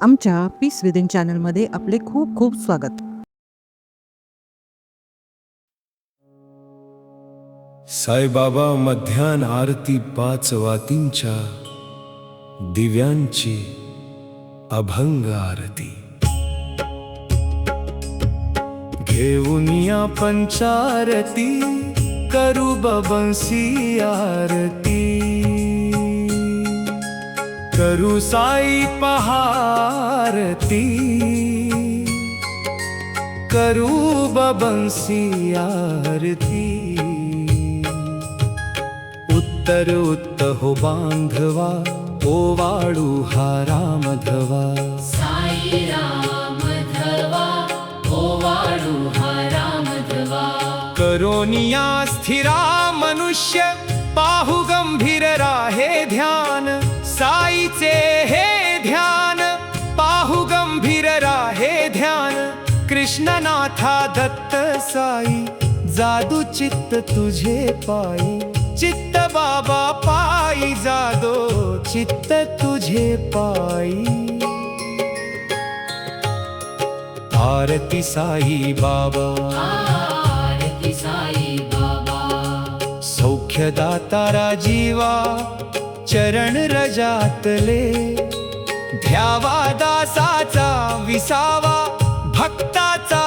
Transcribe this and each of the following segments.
आमच्या piece within चॅनलमध्ये आपले खूप खूप स्वागत. साईबाबा मध्यान आरती 5 वातींच्या दिव्यांची अभंग आरती घेऊन या पंचारती करू बबंसी आरती करू साई पहारती करू बबंसी आरती उत्तर उत्त हो बांधवा ओवाळू हा रामधवा साई रामधवा ओवाळू हा रामधवा करोनिया स्थिरा मनुष्य पाहू गंभीर राहे ध्यान साईचे हे ध्यान पाहू गंभीर राहे ध्यान कृष्णनाथा दत्त साई जादू चित्त तुझे पायी चित्त बाबा पायी जादो चित्त तुझे पायी आरती साई बाबा आरती साई बाबा सौख्यदाता जीवा चरण रजातले ध्यावा दासाचा विसावा भक्ताचा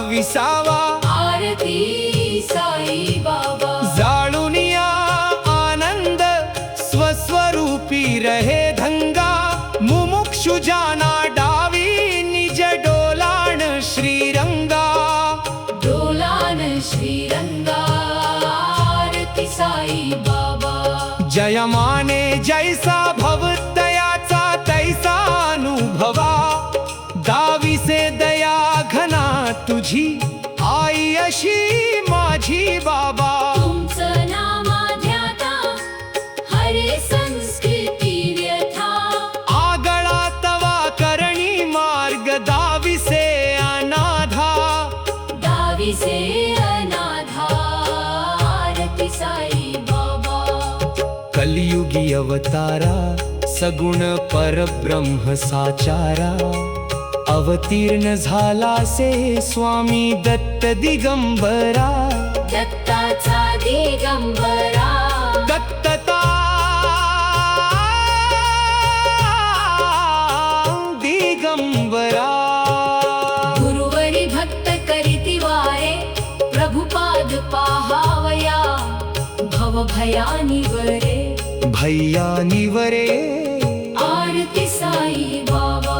विसावा आरती साई बाबा जाळून या आनंद स्वस्वरूपी रहे धंगा मुमुक्षु जाना डावी निज डोलाण श्रीरंगा डोलान श्रीरंगा आरती साई बाबा जय माने जैसा भव दयाचा तैसा अनुभवा दावी से दया घना तुझी आई अशी माझी बाबा तुमचं नामाध्याता हरे संस्कृती व्यथा आगळा तवा करणी मार्ग दावी से अनाधा दावी से अनाधा आरती साई बाबा कलियुगी अवतारा सगुण परब्रह्म साचारा अवतीर्ण झाला से स्वामी दत्त दिगंबरा दत्ताचा दिगंबरा दत्तता दिगंबरा गुरुवरी भक्त करीती वारे प्रभुपाद पाहावया भव भयानिवरे भैया निवरे आरती साई बाबा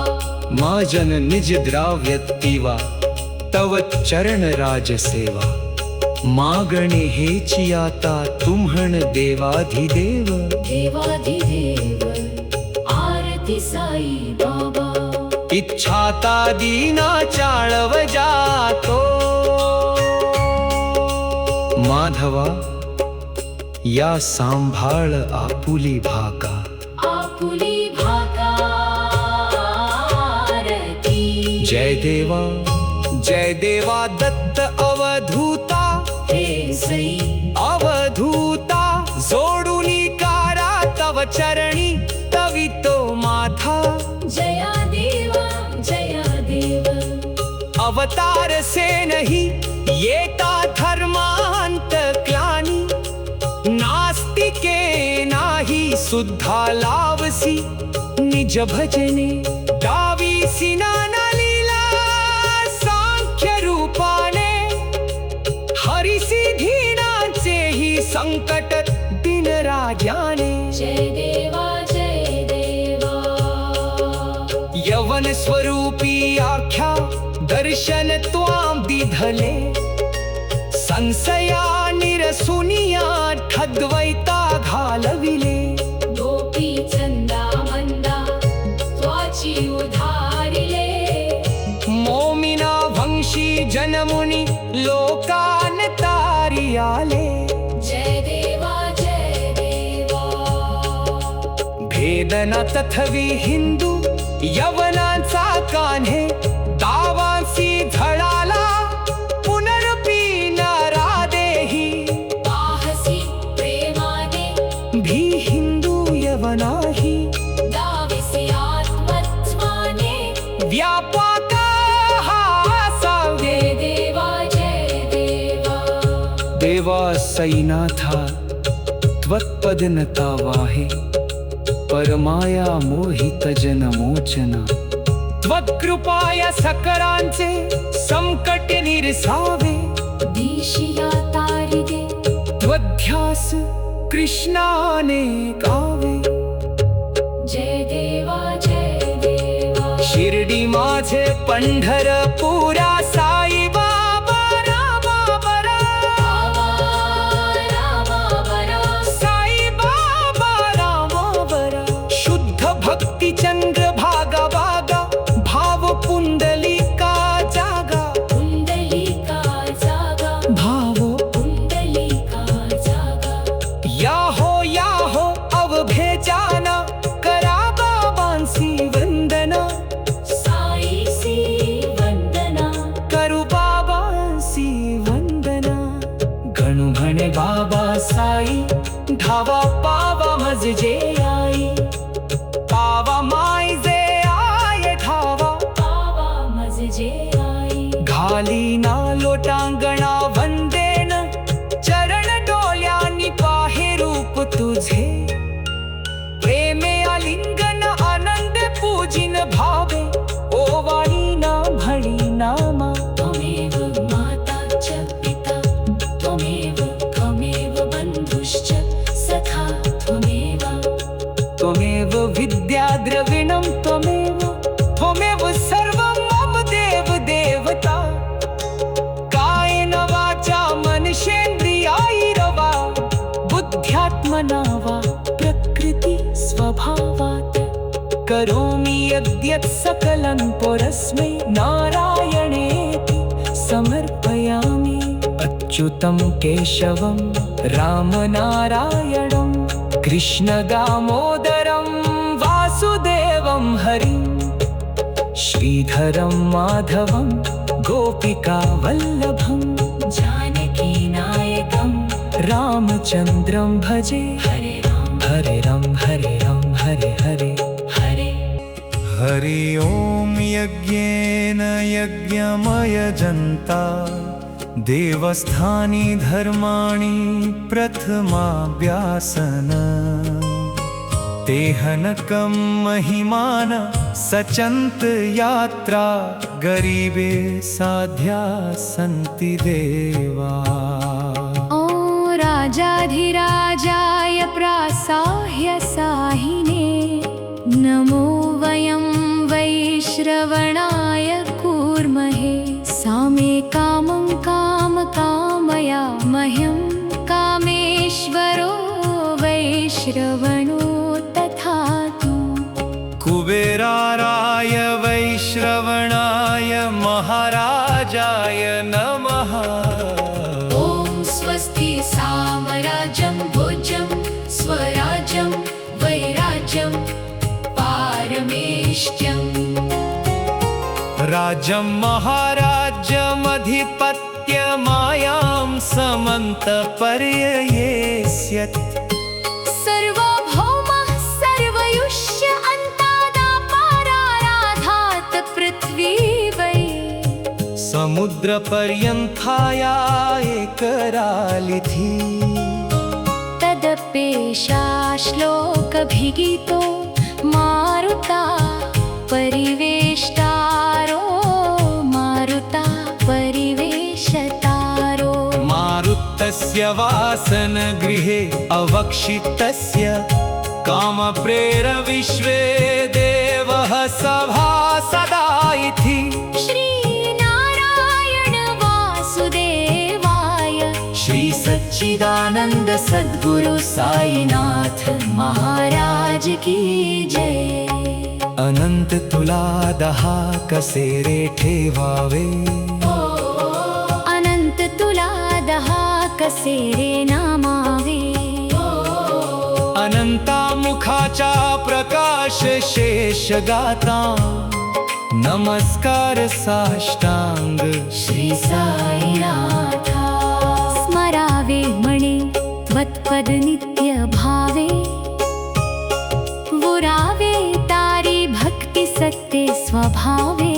माजन निज द्राव्यतीवा तव चरण राज सेवा मागणे हेची आता तुम्हण देवाधिदेव देवाधिदेव आरती साई बाबा इच्छाता दीना चाळव जातो माधवा या सांभाळ आपुली भाका आपुली भाका आरती जय देवा दत्त अवधूता हे सई अवधूता जोडूनी कारा तव चरणी तवितो माथा जया देव अवतार से नहीं येता धर्मांत क्लानी नास्तिके नाही सुद्धा लावसी निज भजने डावीसी नाना लीला सांख्य रूपाने हरिसी धीनांचे ही संकट दिन राजाने जय देवा यवन स्वरूपी आख्या दर्शन त्वां दिधले संशया निरसुनिया ठद्वैता घालविले गोपी चंदा मंदा त्वाची उधारिले मोमिना भंशी जनमुनी लोकान तारी आले जय देवा भेदना तथवी हिंदू यवनांचा कान्हे दावांसी झळाला पुनरपी नरादेही पाहसी प्रेमाने भी हिंदू यवनाही दाविसी आत्मत्वाने व्यापका हासावे. देवा जय देवा. देवा सईनाथा त्वत्पदनता वाहे, परमाया मोहित जन मोचना. त्वत्कृपाय सकरांचे संकट निरसावे. दिशिया तारिदे. त्वध्यास कृष्णाने गावे. जय देवा जय देवा. शिर्डी माझे पंढरपुरा साई बाबा रामा बरा. रामा बरा. साई बाबा रामा बरा. शुद्ध भक्ती चंद्र भागा भागा, भाव पुंडलिका जागा. पुंडलिका जागा. भाव पुंडलिका जागा. या हो अवभेजाना, करा बाबांसी वंदना. साईसी वंदना. करू बाबांसी वंदना. गणू म्हणे बाबा साई, धावा पावा मजजे आई. पावा माय जे आय धावा. पावा मजजे आई. घाली ना लोटांगणा वंदेन, चरण डोळ्यांनी पाहे रूप तुझे. प्रेमे आलिंगन आनंद पूजिन भावे, ओवाळी ना भळी नामा. त्वमेव माता च पिता, त्वमेव बन्धुश्च सखा. त्वमेव विद्या द्रविणं, त्वमेव सर्वं मम देव देवता. कायेन वाचा मनसेन्द्रियायैर्वा, बुद्ध्यात्मना वा प्रकृति स्वभावात्. करोमि यद्यत् सकलं परस्मै नारायणेति समर्पयामि. अच्युतं केशवं रामनारायणं, कृष्ण दामोदरं वासुदेवं हरिं. श्रीधरं माधवं गोपिका वल्लभं, जानकी नायकं रामचन्द्रं भजे. हरे राम हरे राम हरे राम हरे हरे. हरे. हरि ओम यज्ञेन यज्ञमयजन्ता, देवस्थानि धर्माणि प्रथमाभ्यासन. तेहनकं महिमान सचन्त यात्रा, गरीबे साध्या सन्ति देवा. ओ राजाधिराजाय प्रासाह्य साहिने, नमो वयं वैश्रवणाय कूर्महे. सामे कामं कामया मह्यं, कामेश्वरो वैश्रवणो तथातु. कुबेराराय वैश्रवणाय महाराजाय नमः. ॐ स्वस्ति साम्राज्यं भोज्यं स्वराज्यं वैराज्यं पारमेष्ट्यम्. राज्यं महाराज्यमधिपत्यमायां समन्तपर्ययेष्यत्. सर्वभौमः सर्वयुष्य अन्तादापाराराधात् पृथ्वी वै. समुद्रपर्यन्ताया एकरालिथि. तदपेशा श्लोकभिगीतो मारुता परिवेष्टारो. मारुता परिवेशतारो. मारुतस्य वासनगृहे अवक्षितस्य, कामप्रेरविश्वे देवः सभासदा इति. श्रीनारायण वासुदेवाय. श्री सच्चिदानंद सद्गुरु साईनाथ महाराज की जय. अनंत तुला दहा कसेरे ठेवावे. अनंत तुला दहा कसेरे नामावे. अनंता मुखाचा प्रकाश शेष गाता, नमस्कार साष्टांग श्री साईनाथा. स्मरावे म्हणे त्वत्पद नित्य भावे. पुरावे तारी भक्ती सत्ते स्वभावे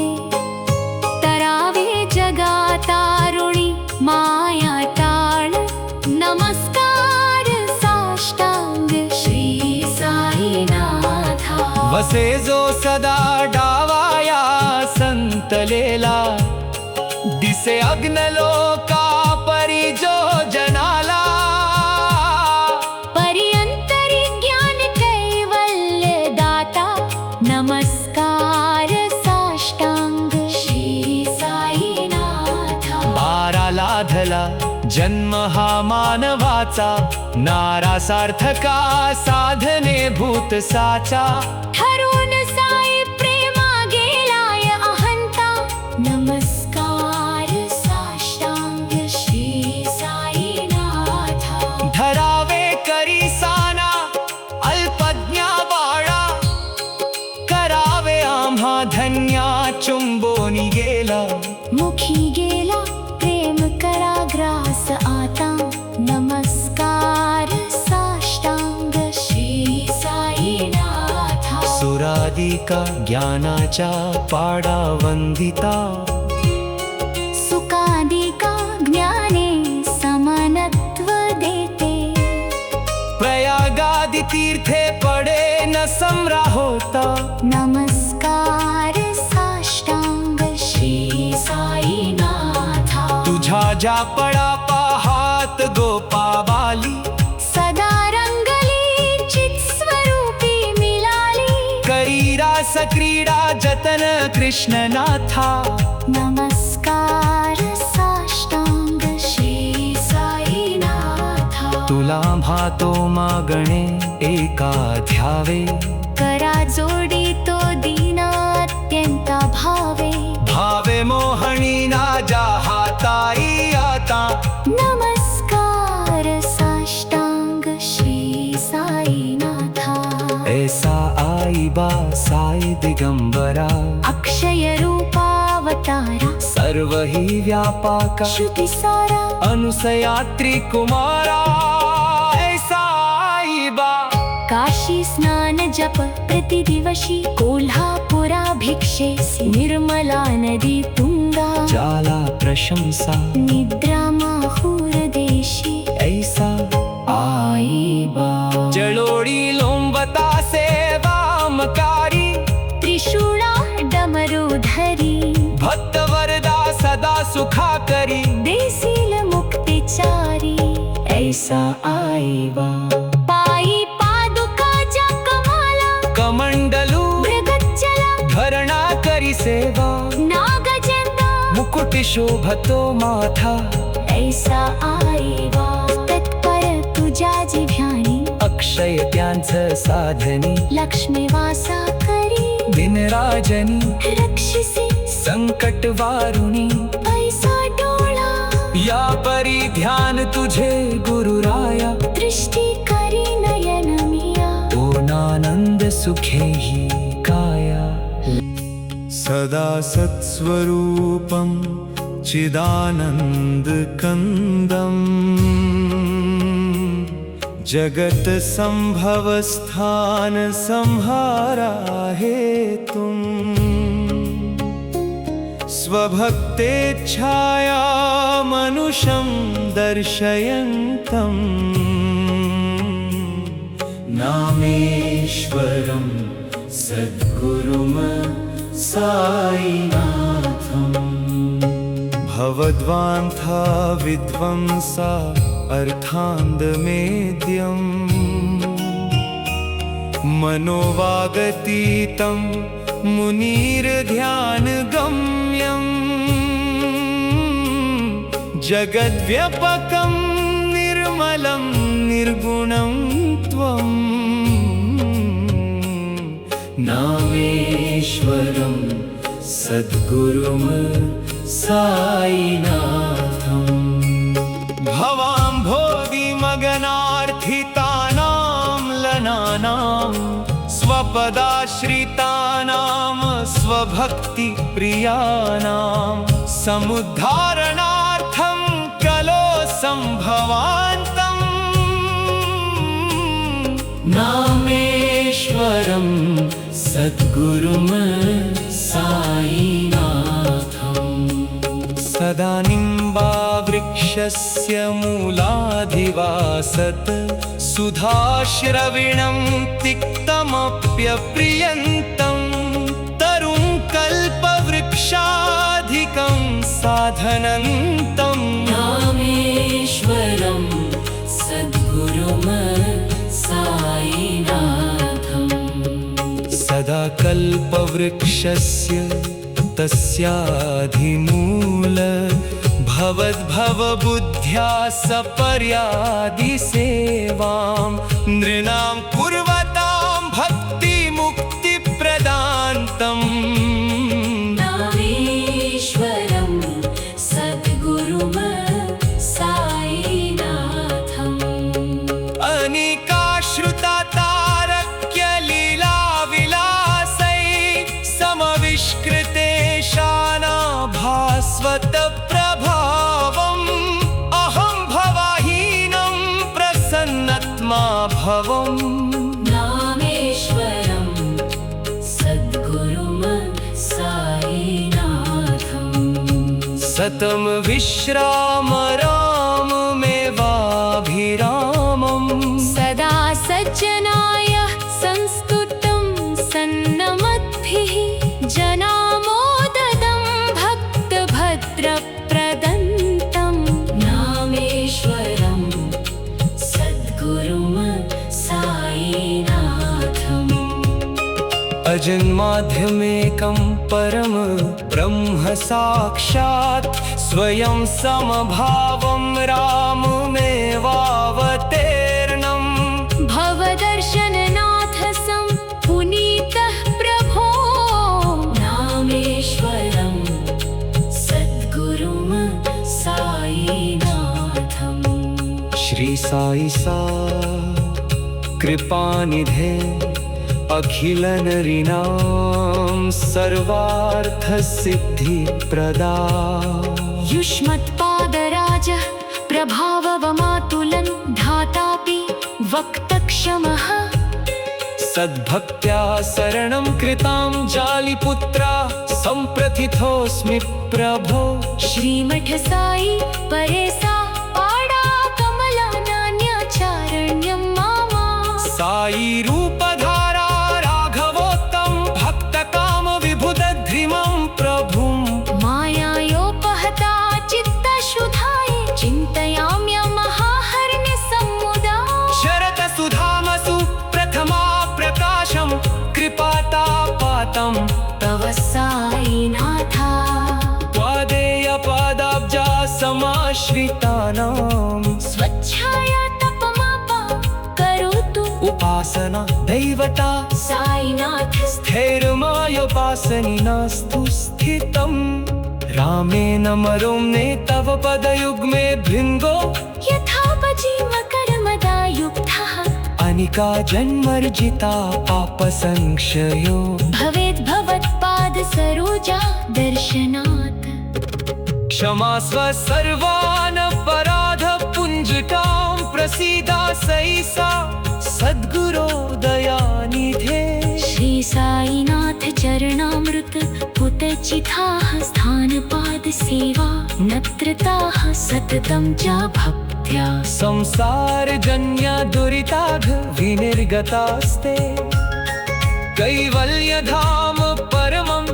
तरावे जगातारुणी माया टाळ नमस्कार साष्टांग श्री साईनाथा वसे जो सदा डावाया संतलेला दिसे अग्नलोका परी जो जनाला पर्यंतरी ज्ञान कैवल्य दाता नमस्कार साष्टांग श्री साईनाथा बारा लाधला जन्म हा मानवाचा नारा सार्थका साधने भूत साचा ठरून साई प्रेमा गेलाय अहंता नमस्कार साष्टांग श्री साईनाथा धरावे करी साना अल्पज्ञा बाळा करावे आम्हा धन्या चुंबोनी गेला मुखी गेला प्रेम कराग्रास आता नमस्कार साष्टांग श्री साईनाथा सुरादिका ज्ञानाच्या पाडा वंदिता सुखादिका ज्ञाने समानत्व देते प्रयागादि तीर्थे पडे न समरा होता नमस्कार साष्टांग श्री साईनाथा तुझा ज्या पडा पाहात गोपाबाली सदा रंगली चित स्वरूपी मिलाली करी रास क्रीडा जतन कृष्णनाथा नमस्कार साष्टांग श्री साईनाथा तुला भातो मागणे एका ध्यावे करा जोडी तो दीना अत्यंत भावे भावे मोहणी ना जा हाताई आता नमस्कार साष्टांग श्री साईनाथा ऐसा आई बा साई दिगंबरा अक्षय रूपावतारा सर्व ही व्यापाका श्रुती सारा अनुसयात्री कुमारा ऐसा आई बा काशी स्नान जप प्रतिदिवशी कोल्हापुराभिक्षेसी निर्मला नदी तुंगा जाला प्रशंसा निद्रा माहूर देशी ऐसा आई बा जळोडी लोंबता सेवामकारी त्रिशूळा डमरुधरी भक्त वरदा सदा सुखा करी देसील मुक्तिचारी ऐसा आई बा पायी पादुका जकमाला कमंडलू मृगज्जला धरणा करी सेवा नागजंदा मुकुट शोभतो माथा ऐसा आई बा तत्पर तुझ्या जिव्हाणी अक्षय त्यांचं साधनी लक्ष्मी वासा करी दिनराजनी रक्षिसी संकट वारुणी पैसा डोळा या परी ध्यान तुझे गुरुराया दृष्टी करी नयन मिया पूर्णानंद सुखे ही काया सदा सत्स्वरूपं चिदानन्दकन्दम् जगत संभव स्थान संहारा हेतुम् स्वभक्तेच्छाया मनुषं दर्शयन्तम् नामेश्वरं सद्गुरुं साईनाथम् भवद्वान्था विध्वंसा अर्थान्धमेद्यम् मनोवागतीतं मुनिर्ध्यानगम्यम् जगद्व्यापकं निर्मलं निर्गुणं त्वम् नामेश्वरं सद्गुरुं साईनाथम् भवाम्भोधिमगनार्थितानां लनानां स्वपदाश्रितानां स्वभक्तिप्रियाणां समुद्धारणार्थं कलो सम्भवान्तम् नामेश्वरं सद्गुरुं सदा निम्बावृक्षस्य मूलाधिवासत् सुधाश्रविणं तिक्तमप्यप्रियन्तं तरुं कल्पवृक्षाधिकं साधनन्तं रामेश्वरं सद्गुरुं साईनाथम् सदा कल्पवृक्षस्य तस्याधिमूल भवद्भवबुद्ध्या सपर्यादिसेवां नृणां कुर्वतां भक्तिमुक्तिप्रदान्तम् रामेश्वरं सद्गुरुं साईनाथम् अनेकाश्रुता तारक्यलीलाविलासै समविष्कृते शानाभास्वतप्रभावम् अहं भवाहीनं प्रसन्नात्मा भवम् रामेश्वरं सद्गुरुं साईनाथम् सतं विश्राम राममेवाभिरामम् सदा सज्जनाय संस्तुतं सन्नमद्भिः जनामोददं भक्तभद्रप्रदन्तं रामेश्वरं सद्गुरुं साईनाथम् अजन्माध्यमेकं परम ब्रह्म साक्षात् स्वयं समभावं राममेवावतीर्णम् भवदर्शननाथ पुनीतः प्रभो रामेश्वरं सद्गुरुं साईनाथम् श्री साई सा कृपानिधे अखिल नरिनां सर्वार्थसिद्धिप्रदा युष्मत्पादराज प्रभाववमातुलं धातापि वक्तक्षमः सद्भक्त्या शरणं कृतां जालिपुत्रा सम्प्रथितोऽस्मि प्रभो श्रीमठ साई परेसा पाडा कमला नान्याचारण्यं मामा साई रूपधारा राघवोत्तम भक्तकाम विभुदध्रिमं प्रभुं मायायोपहता चित्तशुद्धाय चिन्तयाम्यमहाहर्नि सम्मुदा शरत सुधामसु प्रथमा प्रकाशं कृपातापातं तव साईनाथा त्वादेयपादाब्जा समाश्रितानां स्वच्छाया तपमापा करोतु उपासना दैवता साईनाथ स्थैर्मायोपासनिनास्तु स्थितं रामेण मरोम्ने तव पदयुग्मे भृङ्गो यथा पजीमकर्मदायुक्तः अनिका जन्मर्जिता पापसंक्षयो भवेद् भवत्पादसरोजा दर्शनात् क्षमास्व सर्वान् अपराधपुञ्जिकां प्रसीदा सैसा सद्गुरो दयानिधे श्री साईनाथ चरणामृत पुतचिताः स्थानपाद सेवा नत्रताः सततं च भक्त्या संसारजन्य दुरिताघ विनिर्गतास्ते कैवल्यधाम परमं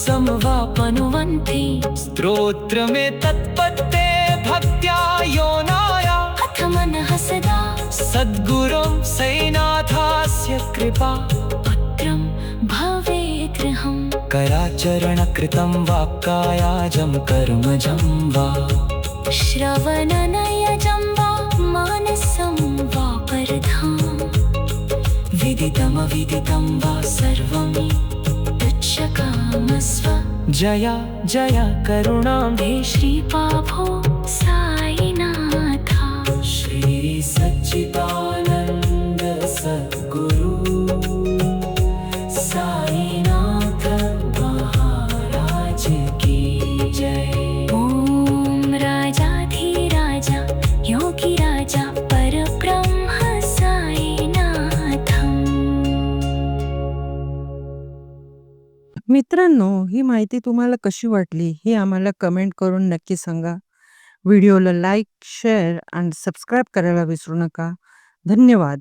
समवापनुवन्ति स्तोत्रमे तत्पत्ते भक्त्या योनाया अथ मनः सदा सद्गुरुं सैनाथस्य कृपा पुत्रं भवेद्गृहम् कराचरणकृतं वा कायाजं कर्मजं वा श्रवणनयजं वा मानसं वा परधाम विदितमविदितं वा सर्वं तुच्छकामस्व जया जया करुणाम्भे श्रीपाभो साईनाथा श्री सच्चिदानन्द सद्गुरु साईनाथ महाराज की जय। ॐ राजाधिराजा योगिराजा परब्रह्म साईनाथम्। मित्रांनो, मित्रांनो, ही माहिती तुम्हाला कशी वाटली हे आम्हाला कमेंट करून नक्की सांगा. व्हिडिओला लाईक, शेअर आणि सबस्क्राईब करायला विसरू नका. धन्यवाद.